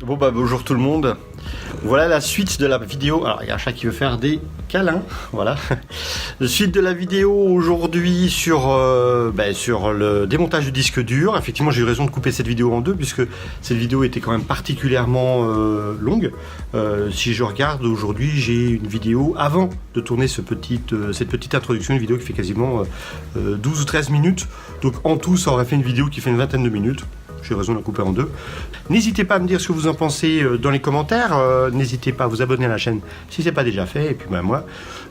Bon bah bonjour tout le monde. Voilà la suite de la vidéo. Alors il y a un chat qui veut faire des câlins. Voilà. La suite de la vidéo aujourd'hui sur le démontage du disque dur. Effectivement j'ai eu raison de couper cette vidéo en deux puisque cette vidéo était quand même particulièrement longue. Si je regarde aujourd'hui j'ai une vidéo avant de tourner cette petite introduction, une vidéo qui fait quasiment 12 ou 13 minutes. Donc en tout ça aurait fait une vidéo qui fait une vingtaine de minutes. J'ai raison de la couper en deux. N'hésitez pas à me dire ce que vous en pensez dans les commentaires. N'hésitez pas à vous abonner à la chaîne si ce n'est pas déjà fait. Et puis moi,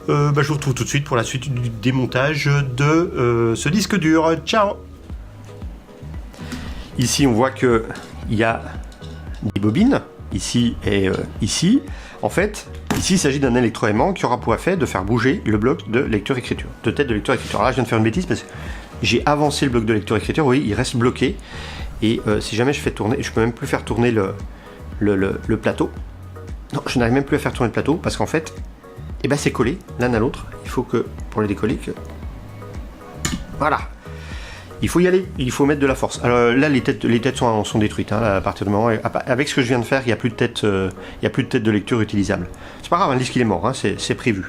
je vous retrouve tout de suite pour la suite du démontage de ce disque dur. Ciao! Ici, on voit qu'il y a des bobines, ici et ici. En fait, ici, il s'agit d'un électroaimant qui aura pour effet de faire bouger le bloc de lecture-écriture, de tête de lecture-écriture. Là, je viens de faire une bêtise parce que j'ai avancé le bloc de lecture-écriture. Vous voyez, il reste bloqué. Et si jamais je fais tourner, je peux même plus faire tourner le plateau. Non, je n'arrive même plus à faire tourner le plateau parce qu'en fait, c'est collé l'un à l'autre. Il faut que, pour les décoller, voilà. Il faut y aller, il faut mettre de la force. Alors là, les têtes sont détruites. Hein, à partir du moment, avec ce que je viens de faire, il n'y a plus de tête, de lecture utilisable. C'est pas grave, le disque il est mort, hein, c'est prévu.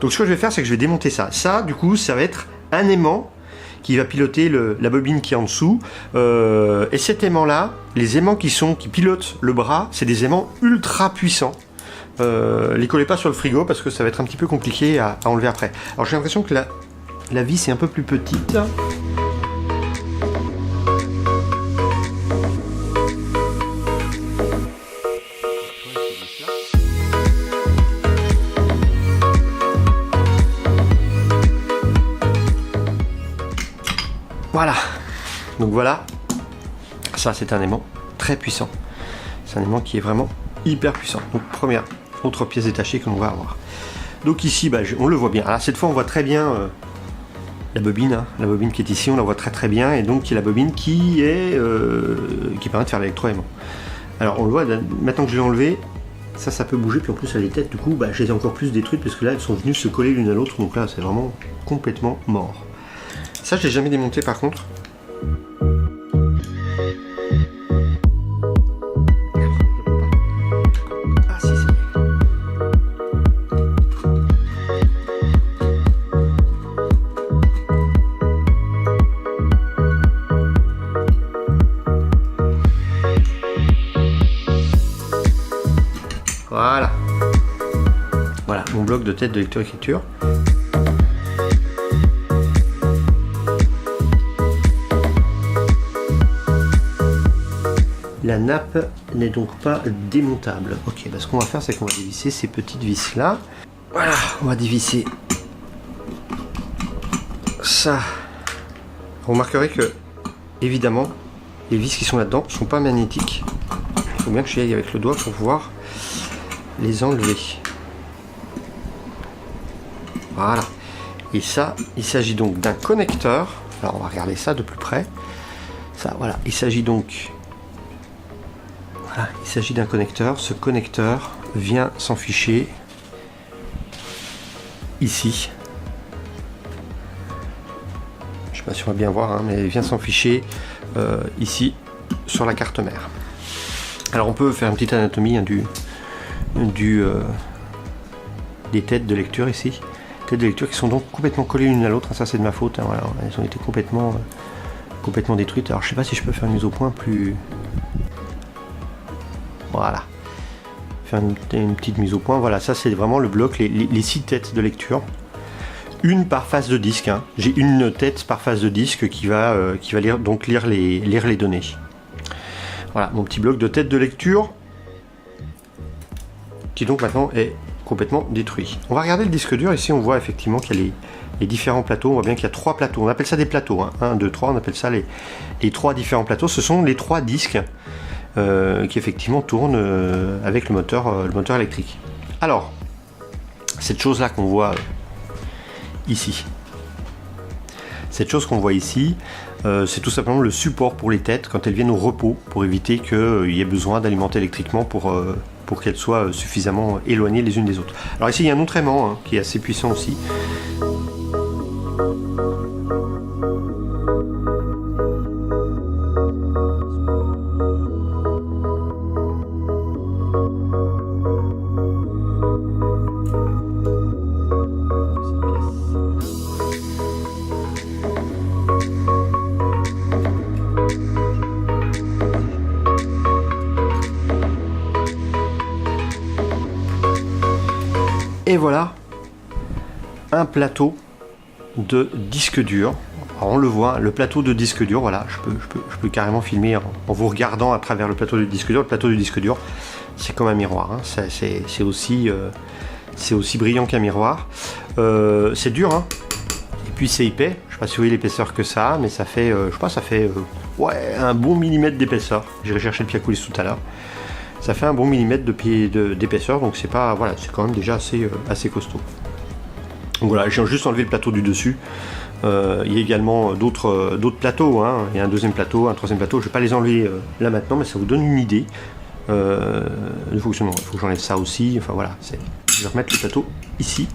Donc ce que je vais faire, c'est que je vais démonter ça. Ça, du coup, ça va être un aimant qui va piloter la bobine qui est en dessous. Et cet aimant-là, les aimants qui pilotent le bras, c'est des aimants ultra puissants. Les collez pas sur le frigo parce que ça va être un petit peu compliqué à enlever après. Alors j'ai l'impression que la vis est un peu plus petite. Voilà, donc voilà, ça c'est un aimant très puissant, c'est un aimant qui est vraiment hyper puissant. Donc première, autre pièce détachée que l'on va avoir. Donc ici, on le voit bien. Alors cette fois on voit très bien la bobine qui est ici, on la voit très bien, et donc qui est la bobine qui permet de faire l'électroaimant. Alors on le voit, maintenant que je l'ai enlevé, ça peut bouger, puis en plus les têtes, du coup, je les ai encore plus détruites parce que là elles sont venues se coller l'une à l'autre, donc là c'est vraiment complètement mort. Ça, je l'ai jamais démonté par contre. Ah si, Voilà. Voilà, mon bloc de tête de lecture-écriture. La nappe n'est donc pas démontable. Ok, ce qu'on va faire, c'est qu'on va dévisser ces petites vis là. Voilà, on va dévisser ça. Vous remarquerez que, évidemment, les vis qui sont là-dedans ne sont pas magnétiques. Il faut bien que j'y aille avec le doigt pour pouvoir les enlever. Voilà. Et ça, il s'agit donc d'un connecteur. Alors, on va regarder ça de plus près. Ça, voilà. Il s'agit donc... Voilà, il s'agit d'un connecteur. Ce connecteur vient s'enficher ici. Je ne sais pas si on va bien voir, hein, mais il vient s'enficher ici sur la carte mère. Alors on peut faire une petite anatomie hein, des têtes de lecture ici. Têtes de lecture qui sont donc complètement collées l'une à l'autre. Ça c'est de ma faute. Hein, voilà, elles ont été complètement détruites. Alors je ne sais pas si je peux faire une mise au point plus... Voilà, faire une petite mise au point. Voilà, ça c'est vraiment le bloc, les 6 têtes de lecture, une par face de disque. Hein. J'ai une tête par face de disque qui va lire les données. Voilà, mon petit bloc de tête de lecture qui donc maintenant est complètement détruit. On va regarder le disque dur. Ici on voit effectivement qu'il y a les différents plateaux. On voit bien qu'il y a 3 plateaux. On appelle ça des plateaux. Hein. 1, 2, 3. On appelle ça les 3 différents plateaux. Ce sont les 3 disques qui effectivement tourne avec le moteur électrique. Alors, cette chose là qu'on voit ici, c'est tout simplement le support pour les têtes quand elles viennent au repos, pour éviter qu'il y ait besoin d'alimenter électriquement pour qu'elles soient suffisamment éloignées les unes des autres. Alors ici il y a un autre aimant hein, qui est assez puissant aussi. Et voilà un plateau de disque dur. Alors on le voit, le plateau de disque dur, voilà, je peux carrément filmer en vous regardant à travers le plateau du disque dur. Le plateau du disque dur, c'est comme un miroir, hein. C'est aussi brillant qu'un miroir. C'est dur, hein. Et puis c'est épais. Je sais pas si vous voyez l'épaisseur que ça a, mais ça fait, je sais pas, ça fait ouais, un bon millimètre d'épaisseur. J'irai chercher le pied à coulisse tout à l'heure. Ça fait un bon millimètre d'épaisseur, donc c'est pas, voilà, c'est quand même déjà assez costaud. Donc voilà, j'ai juste enlevé le plateau du dessus. Il y a également d'autres plateaux, hein. Il y a un deuxième plateau, un troisième plateau. Je vais pas les enlever là maintenant, mais ça vous donne une idée du fonctionnement. Il faut que j'enlève ça aussi. Enfin voilà, je vais remettre le plateau ici.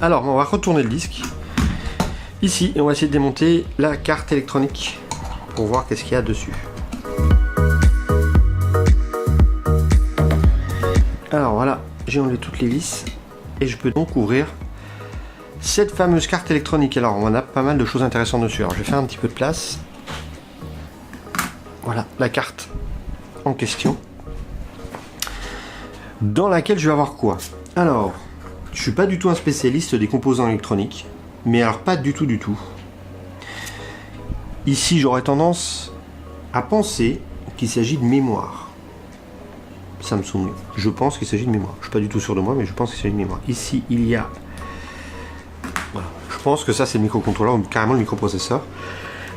Alors, on va retourner le disque ici et on va essayer de démonter la carte électronique pour voir qu'est-ce qu'il y a dessus. Alors voilà, j'ai enlevé toutes les vis et je peux donc ouvrir cette fameuse carte électronique. Alors on a pas mal de choses intéressantes dessus. Alors je vais faire un petit peu de place. Voilà la carte en question, dans laquelle je vais avoir quoi? Alors, je suis pas du tout un spécialiste des composants électroniques, mais alors pas du tout. Ici, j'aurais tendance à penser qu'il s'agit de mémoire. Samsung, je pense qu'il s'agit de mémoire. Je suis pas du tout sûr de moi, mais je pense qu'il s'agit de mémoire. Ici, il y a... Voilà. Je pense que ça, c'est le microcontrôleur, ou carrément le microprocesseur.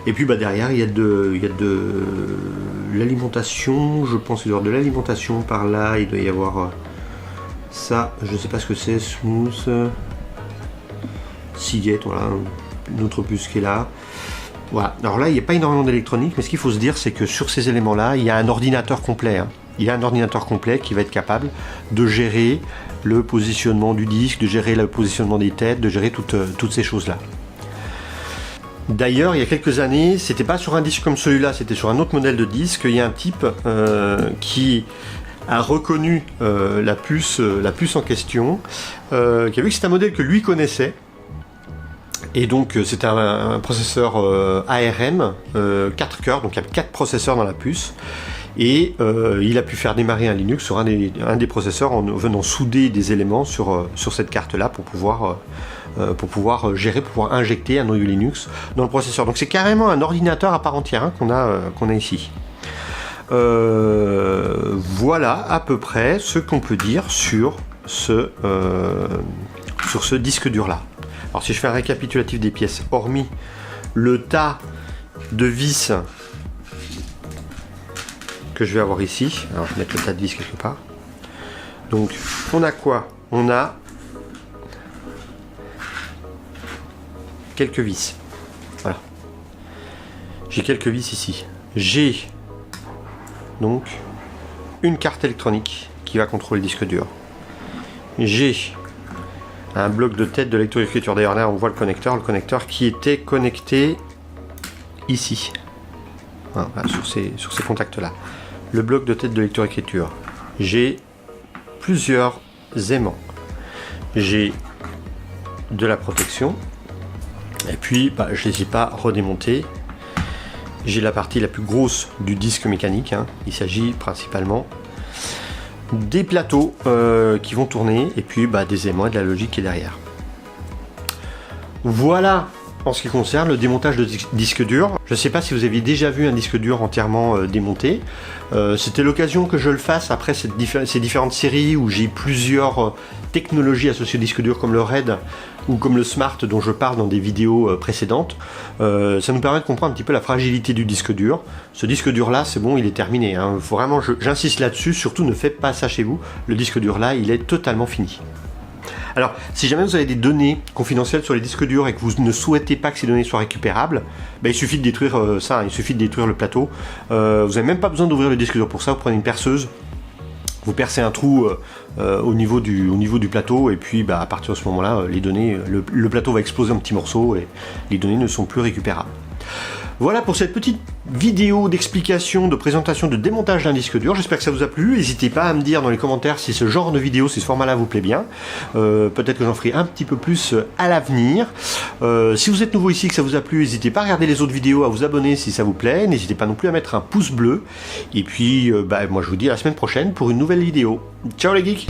Et puis bah, derrière, il y a de l'alimentation. Je pense qu'il doit y avoir de l'alimentation par là. Il doit y avoir ça, je sais pas ce que c'est. Smooth. Seagate, voilà. Une autre puce qui est là. Voilà. Alors là, il n'y a pas énormément d'électronique, mais ce qu'il faut se dire, c'est que sur ces éléments-là, il y a un ordinateur complet. Hein. Il y a un ordinateur complet qui va être capable de gérer le positionnement du disque, de gérer le positionnement des têtes, de gérer toutes ces choses-là. D'ailleurs, il y a quelques années, c'était pas sur un disque comme celui-là, c'était sur un autre modèle de disque. Il y a un type qui a reconnu la puce en question, qui a vu que c'est un modèle que lui connaissait. Et donc c'était un processeur ARM 4 cœurs, donc il y a 4 processeurs dans la puce. Et il a pu faire démarrer un Linux sur un des processeurs en venant souder des éléments sur cette carte-là pour pouvoir gérer, pour pouvoir injecter un noyau Linux dans le processeur. Donc c'est carrément un ordinateur à part entière, hein, qu'on a ici. Voilà à peu près ce qu'on peut dire sur ce disque dur-là. Alors si je fais un récapitulatif des pièces, hormis le tas de vis que je vais avoir ici, alors je vais mettre le tas de vis quelque part. Donc on a quoi? On a quelques vis. Voilà. J'ai quelques vis ici. J'ai donc une carte électronique qui va contrôler le disque dur. J'ai un bloc de tête de lecture-écriture. D'ailleurs là on voit le connecteur qui était connecté ici. Voilà, sur ces contacts là. Le bloc de tête de lecture-écriture. J'ai plusieurs aimants. J'ai de la protection. Et puis je ne les ai pas redémontés. J'ai la partie la plus grosse du disque mécanique. Hein. Il s'agit principalement des plateaux qui vont tourner et puis des aimants et de la logique qui est derrière. Voilà en ce qui concerne le démontage de disque dur. Je ne sais pas si vous aviez déjà vu un disque dur entièrement démonté. C'était l'occasion que je le fasse après ces différentes séries où j'ai plusieurs technologies associées au disque dur comme le RAID ou comme le Smart dont je parle dans des vidéos précédentes. Ça nous permet de comprendre un petit peu la fragilité du disque dur. Ce disque dur là, c'est bon, il est terminé. Hein. Faut vraiment, j'insiste là-dessus, surtout ne faites pas ça chez vous. Le disque dur là, il est totalement fini. Alors, si jamais vous avez des données confidentielles sur les disques durs et que vous ne souhaitez pas que ces données soient récupérables, il suffit de détruire ça, hein, il suffit de détruire le plateau. Vous n'avez même pas besoin d'ouvrir le disque dur pour ça, vous prenez une perceuse, vous percez un trou au niveau du plateau et puis à partir de ce moment-là, les données, le plateau va exploser en petits morceaux et les données ne sont plus récupérables. Voilà pour cette petite vidéo d'explication, de présentation, de démontage d'un disque dur. J'espère que ça vous a plu. N'hésitez pas à me dire dans les commentaires si ce genre de vidéo, si ce format-là vous plaît bien. Peut-être que j'en ferai un petit peu plus à l'avenir. Si vous êtes nouveau ici et que ça vous a plu, n'hésitez pas à regarder les autres vidéos, à vous abonner si ça vous plaît. N'hésitez pas non plus à mettre un pouce bleu. Et puis, moi je vous dis à la semaine prochaine pour une nouvelle vidéo. Ciao les geeks!